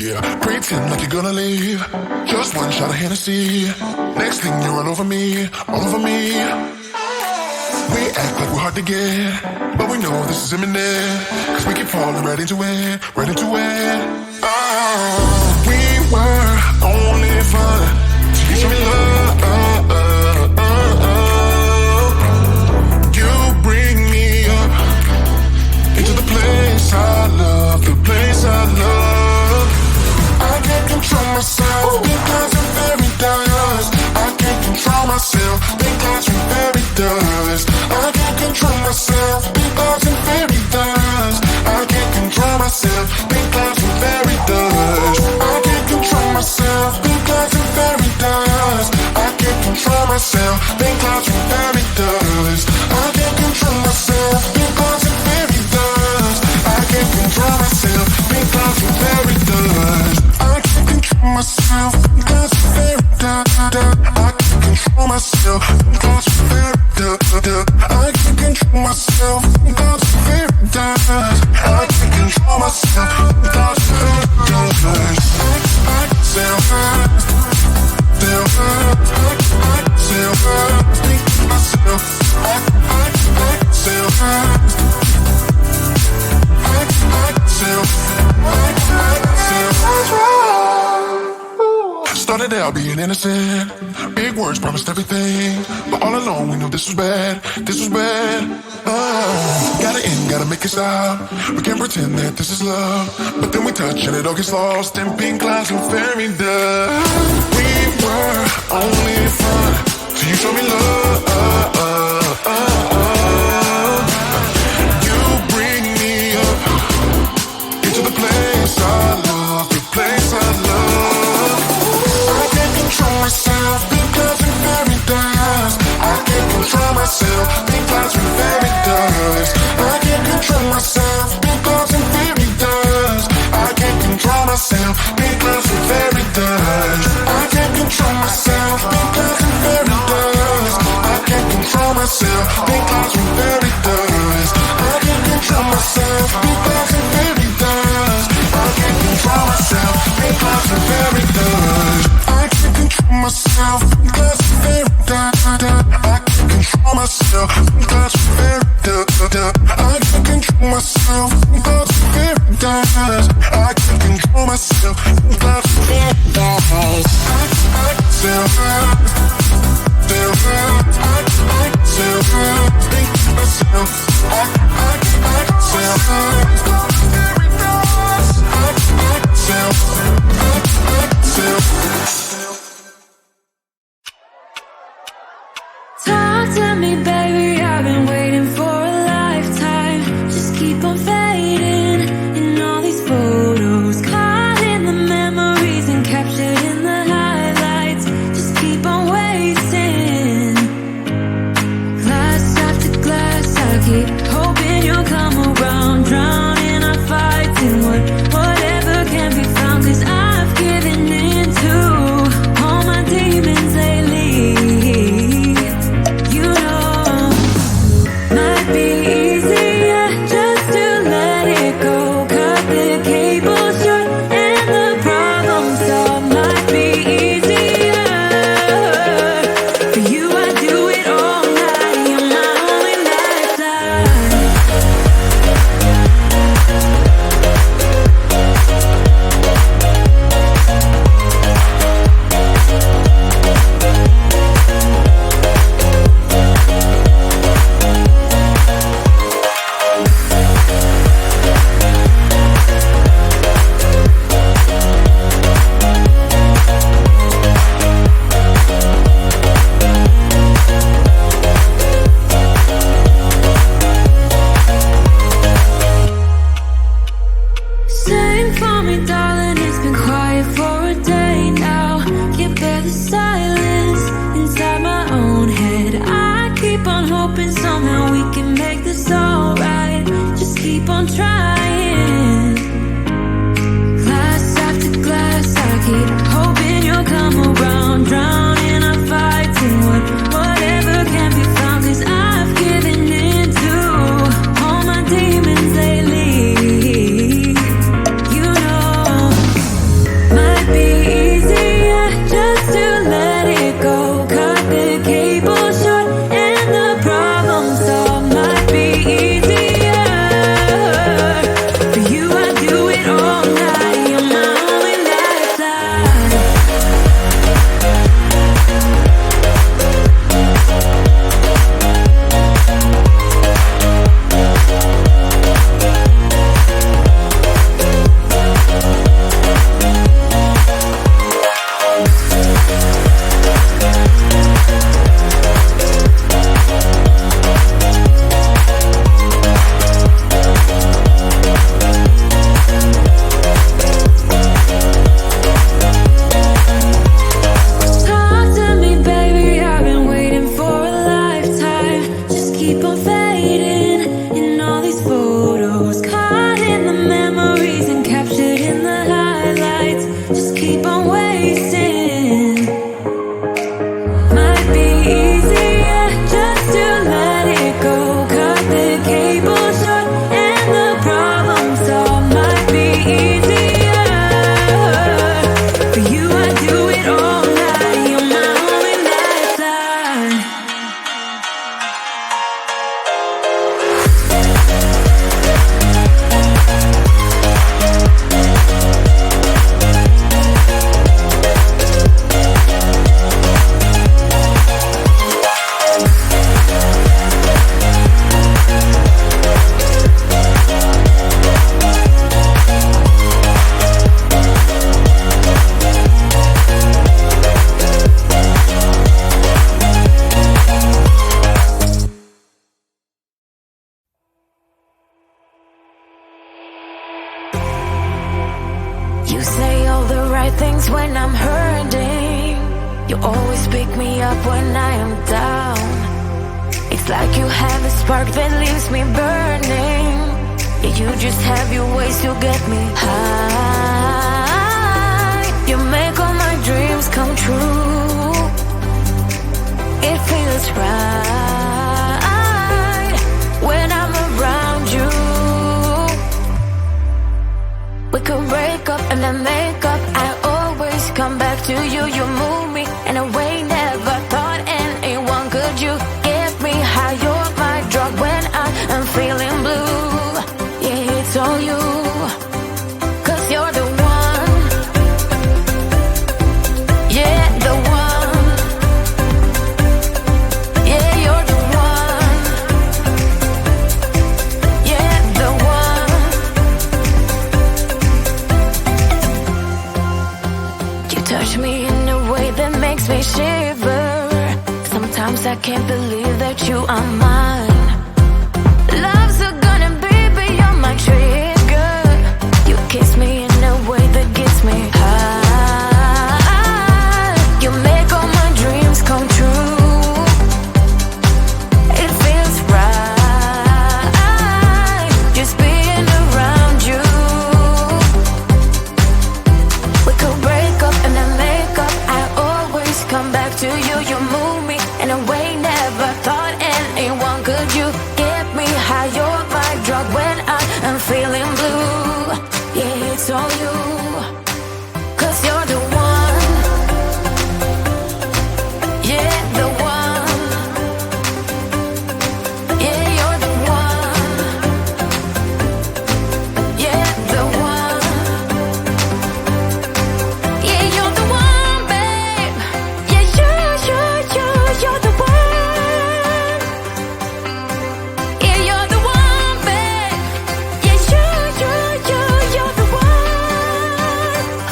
Yeah, pretend like you're gonna leave. Just one shot of Hennessy. Next thing you're all over me, all over me. We act like we're hard to get, but we know this is imminent. Cause we keep falling right into it, right into it. Oh, we were only fun till you show me love. You bring me up into the place I love, the place I love. I can't control myself because I'm very dust. I can't control myself because I'm very dust. I can't control myself because I'm very dust. I can't control myself because I'm very dust. I can't control myself because I'm very dust. I can't control myself because I'm very dust. I can't control myself because I'm very dust. I can't control myself because I'm very dust. I can't control myself because I'm very dust. I can't control myself because I'm very dust. I can't control myself because I'm very dust. I can't control myself because I'm very dust. I self started out being innocent. Big words promised everything, but all along we knew this was bad. This was bad. Gotta end, gotta make it stop. We can't pretend that this is love, but then we touch and it all gets lost in pink clouds and fairy dust. We were only fun till you show me love. You bring me up into the place I love, the place I love. I can't control myself because I'm very dust. I can't control myself because I'm very dust. I can't control myself because I'm very dust. I can't control myself because I'm very dust. I can't control myself because I'm very dust. I can't control myself because I'm very dust. I can't control myself because I'm very dust. I can't control myself because I'm very dust. I can't control myself because I'm very dust. I can't control myself because I'm very dust. I can't control myself because I'm very dust. I can't control myself because I'm very dust. Talk to me, baby, I've been waiting for a lifetime. Just keep on fading in all these photos, caught in the middle. things when I'm hurting. You always pick me up when I am down. It's like you have a spark that leaves me burning. Yeah, you just have your ways to get me high. You make all my dreams come true. It feels right when I'm around you. We could break up and then make up. I always come back to you. You move me in a way never thought anyone could. You get me high. You're my drug when I am feeling blue. Yeah, it's all you, 'cause you're the one. Yeah, the one. Yeah, you're the one. Yeah, the one. You touch me in a way that makes me shiver. Sometimes I can't believe that you are mine. Love's a gun and baby, you're my trigger. You kiss me in a way that gets me high. You make all my dreams come true. It feels right just being around you. We could break up and then make up. I always come back to you. You move me in a way never thought anyone could. You get me high. You're my drug when I am feeling blue. Yeah, it's all you, 'cause you're the one. Yeah, the one. Yeah, you're the one. Yeah, the one. Yeah, you're the one, babe. Yeah, you're the one. Yeah, you're the one, babe. Yeah, you're the one.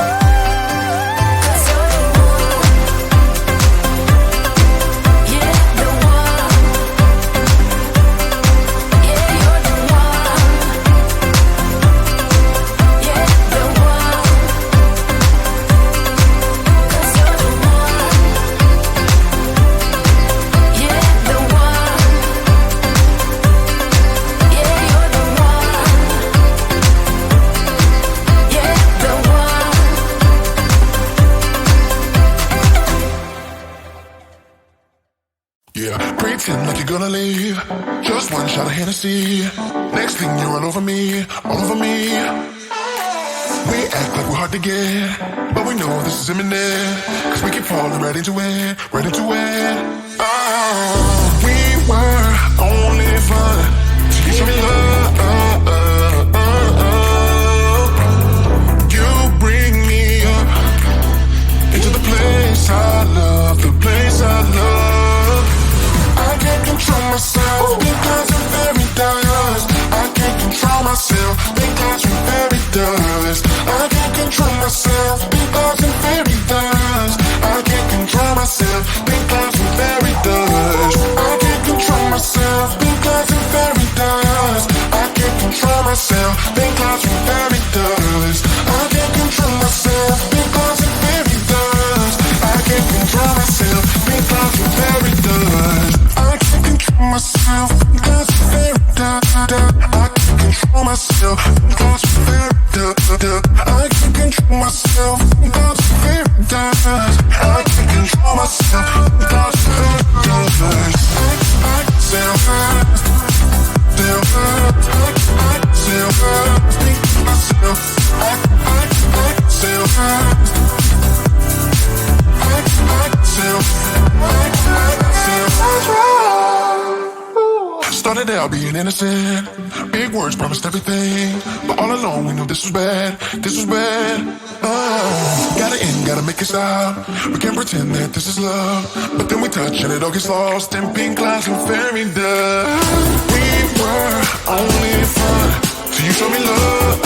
Ooh. 'Cause you're the one. Yeah, the one. Yeah, you're the one. Yeah, the one. 'Cause you're the one. Yeah, the one. Yeah, you're the one. Yeah, the one. Yeah, pretend like you're gonna leave. Just one shot of Hennessy. Next thing you're all over me, all over me. We act like we're hard to get, but we know this is imminent. 'Cause we keep falling right into it, right into it. Oh, we were only fun till you show me love. You bring me up into the place I love, the place I love. I can't control myself because I'm very dust. I can't control myself because I'm very dust. I can't control myself because I'm very dust. I can't control myself because I'm very dust. I can't control myself because I'm very dust. I can't control myself because I'm very dust. I can't control myself because I'm very dust. I can't control myself because I'm very dust. I can't control myself because I'm very dust. I can't control myself because I'm very dust. I can't control myself because I'm very dust. I can't control myself because I'm very dust. I self hurt, self hurt. I self hurt, myself. I self hurt. Started out being innocent. Big words promised everything, but all along we knew this was bad. This was bad. Gotta end, gotta make it stop. We can't pretend that this is love, but then we touch and it all gets lost in pink clouds and fairy dust. We were only fun till you show me love.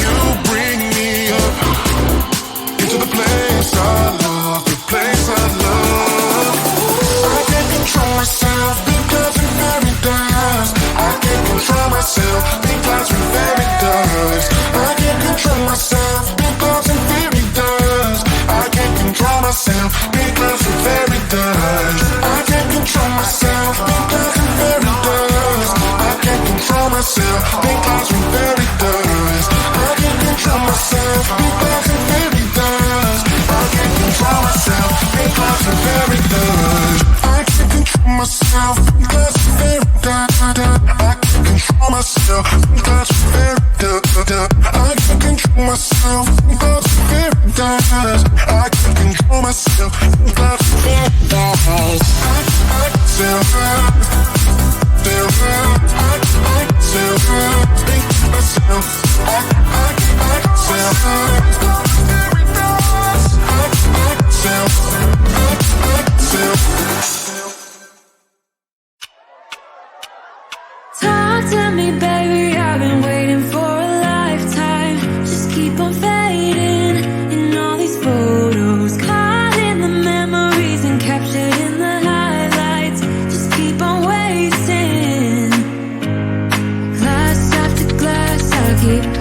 You bring me up into the place I love, the place I love. I can't control myself because I'm very dust. I can't control myself because I'm very dust. myself. That's very I can't control myself. That's very I can't control myself. That's very I can't control myself. That's very Talk to me, baby, I've been waiting for a lifetime. Just keep on fading in all these photos, caught in the memories and captured in the highlights. Just keep on waiting. Glass after glass, I keep